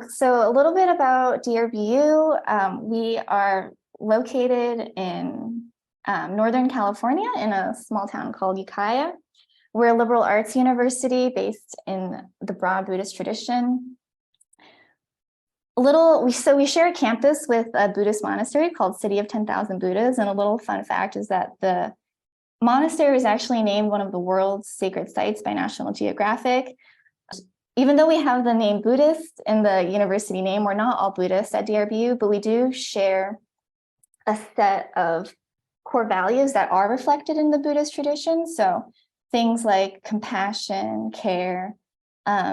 So a little bit about DRBU. We are located in Northern California in a small town called Ukiah. We're a liberal arts university based in the broad Buddhist tradition. So we share a campus with a Buddhist monastery called City of 10,000 Buddhas. And a little fun fact is that the monastery is actually named one of the world's sacred sites by National Geographic. Even though we have the name Buddhist in the university name, we're not all Buddhists at DRBU, but we do share a set of core values that are reflected in the Buddhist tradition. So things like compassion, care,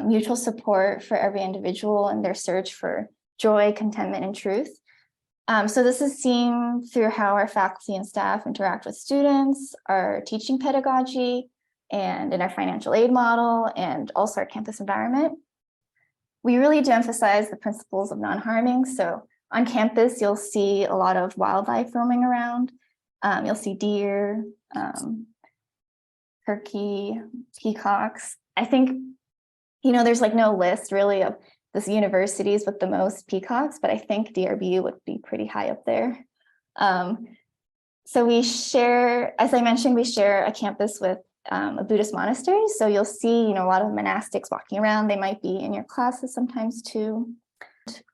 mutual support for every individual in their search for joy, contentment, and truth. So this is seen through how our faculty and staff interact with students, our teaching pedagogy, and in our financial aid model, and also our campus environment. We really do emphasize the principles of non-harming. So on campus, you'll see a lot of wildlife roaming around. You'll see deer, turkey, peacocks. I think, there's like no list really of the universities with the most peacocks, but I think DRBU would be pretty high up there. So we share, as I mentioned, we share a campus with a Buddhist monastery. So you'll see, a lot of monastics walking around. They might be in your classes sometimes too.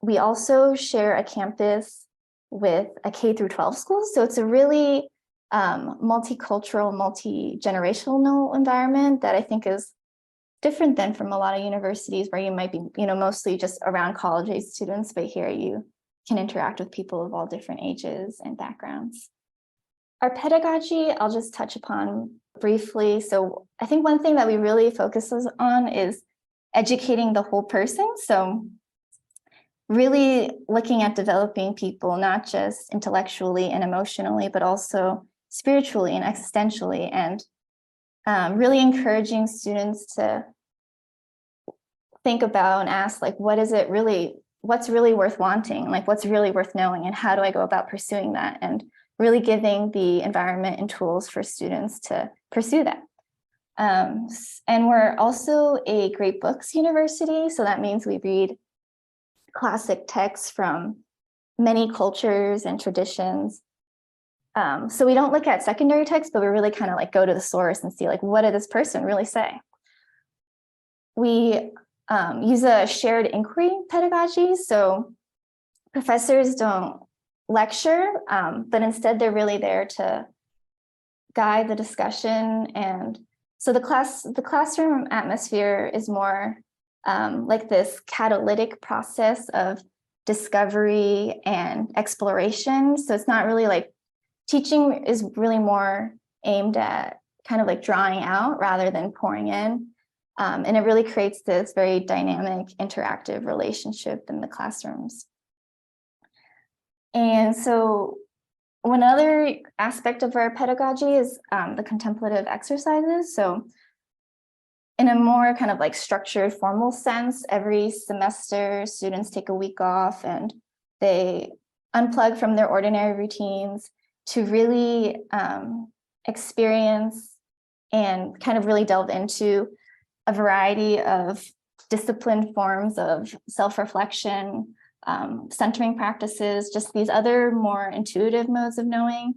We also share a campus with a K through 12 school. So it's a really multicultural, multi-generational environment that I think is different than from a lot of universities where you might be, mostly just around college age students, but here you can interact with people of all different ages and backgrounds. Our pedagogy, I'll just touch upon briefly. So I think one thing that we really focus on is educating the whole person. So really looking at developing people, not just intellectually and emotionally, but also spiritually and existentially, and really encouraging students to think about and ask, like, what's really worth wanting? Like, what's really worth knowing? And how do I go about pursuing that? And really giving the environment and tools for students to pursue that. And we're also a great books university. So that means we read classic texts from many cultures and traditions. So we don't look at secondary texts, but we really kind of like go to the source and see, like, what did this person really say? We use a shared inquiry pedagogy. So professors don't lecture, but instead they're really there to guide the discussion. And so the classroom atmosphere is more like this catalytic process of discovery and exploration. So it's not really like teaching is really more aimed at kind of like drawing out rather than pouring in. And it really creates this very dynamic, interactive relationship in the classrooms. And so one other aspect of our pedagogy is the contemplative exercises. So in a more kind of like structured, formal sense, every semester, students take a week off and they unplug from their ordinary routines to really experience and kind of really delve into a variety of disciplined forms of self-reflection, centering practices, just these other more intuitive modes of knowing.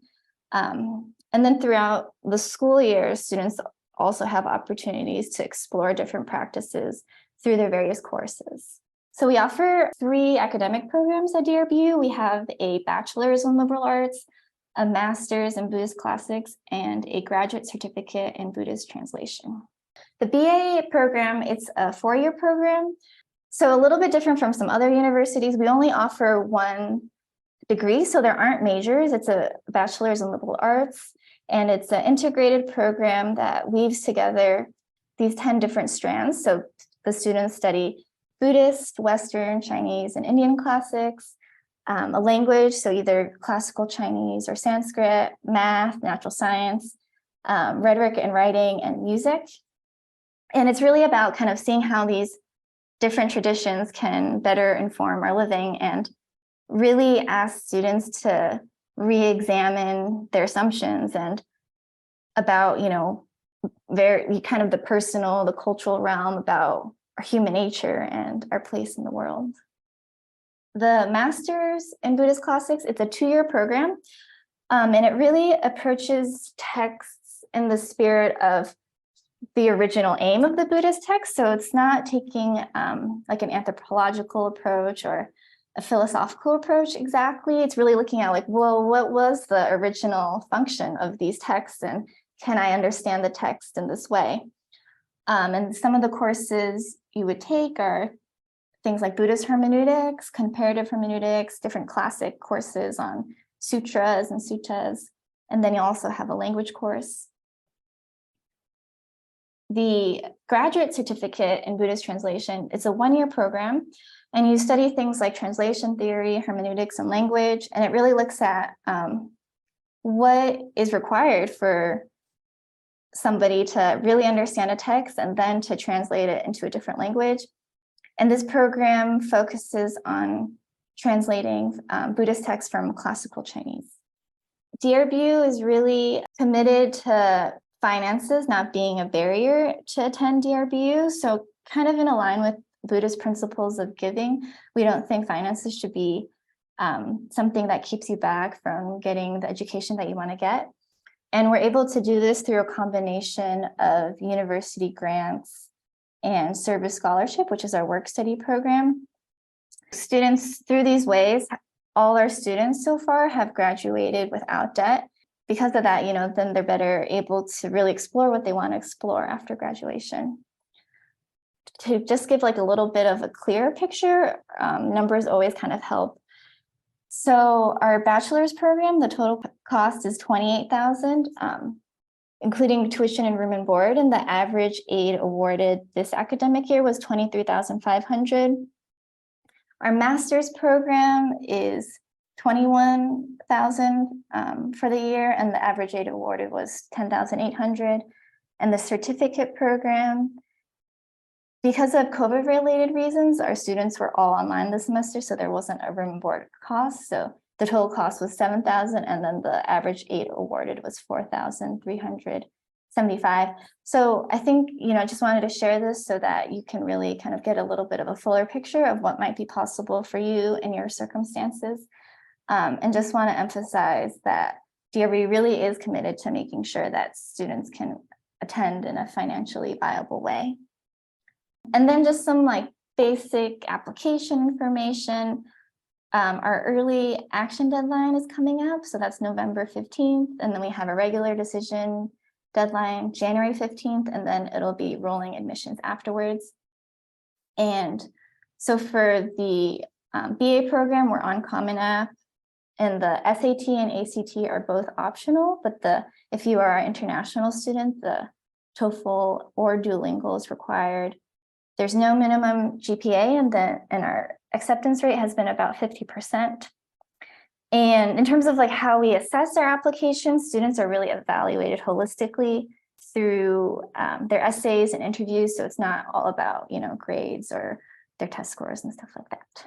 And then throughout the school year, students also have opportunities to explore different practices through their various courses. So we offer 3 academic programs at DRBU. We have a bachelor's in liberal arts, a master's in Buddhist classics, and a graduate certificate in Buddhist translation. The BA program, it's a 4-year program. So a little bit different from some other universities. We only offer 1 degree, so there aren't majors. It's a bachelor's in liberal arts, and it's an integrated program that weaves together these 10 different strands. So the students study Buddhist, Western, Chinese, and Indian classics, a language, so either classical Chinese or Sanskrit, math, natural science, rhetoric and writing, and music. And it's really about kind of seeing how these different traditions can better inform our living and really ask students to re-examine their assumptions and about, very kind of the personal, the cultural realm, about our human nature and our place in the world. the Master's in Buddhist Classics, it's a 2-year program, and it really approaches texts in the spirit of the original aim of the Buddhist text. So it's not taking like an anthropological approach or a philosophical approach exactly. It's really looking at like, well, what was the original function of these texts, and can I understand the text in this way? And some of the courses you would take are things like Buddhist hermeneutics, comparative hermeneutics, different classic courses on sutras and suttas. And then you also have a language course. The graduate certificate in Buddhist translation, it's a 1-year program, and you study things like translation theory, hermeneutics, and language. And it really looks at what is required for somebody to really understand a text and then to translate it into a different language. And this program focuses on translating Buddhist texts from classical Chinese. DRBU is really committed to finances not being a barrier to attend DRBU. So kind of in line with Buddhist principles of giving, we don't think finances should be something that keeps you back from getting the education that you want to get. And we're able to do this through a combination of university grants and service scholarship, which is our work study program. Students, through these ways, all our students so far have graduated without debt. Because of that, then they're better able to really explore what they want to explore after graduation. To just give like a little bit of a clearer picture, numbers always kind of help. So our bachelor's program, the total cost is $28,000, including tuition and room and board, and the average aid awarded this academic year was $23,500. Our master's program is $21,000 for the year, and the average aid awarded was $10,800. And the certificate program, because of COVID-related reasons, our students were all online this semester, so there wasn't a room and board cost. So the total cost was $7,000, and then the average aid awarded was $4,375. So I think, just wanted to share this so that you can really kind of get a little bit of a fuller picture of what might be possible for you in your circumstances. And just want to emphasize that DRBU really is committed to making sure that students can attend in a financially viable way. And then just some like basic application information. Our early action deadline is coming up, so that's November 15th. And then we have a regular decision deadline, January 15th, and then it'll be rolling admissions afterwards. And so for the BA program, we're on Common App, and the SAT and ACT are both optional, but if you are an international student, the TOEFL or Duolingo is required. There's no minimum GPA, and our acceptance rate has been about 50%. And in terms of like how we assess our applications, students are really evaluated holistically through their essays and interviews. So it's not all about, grades or their test scores and stuff like that.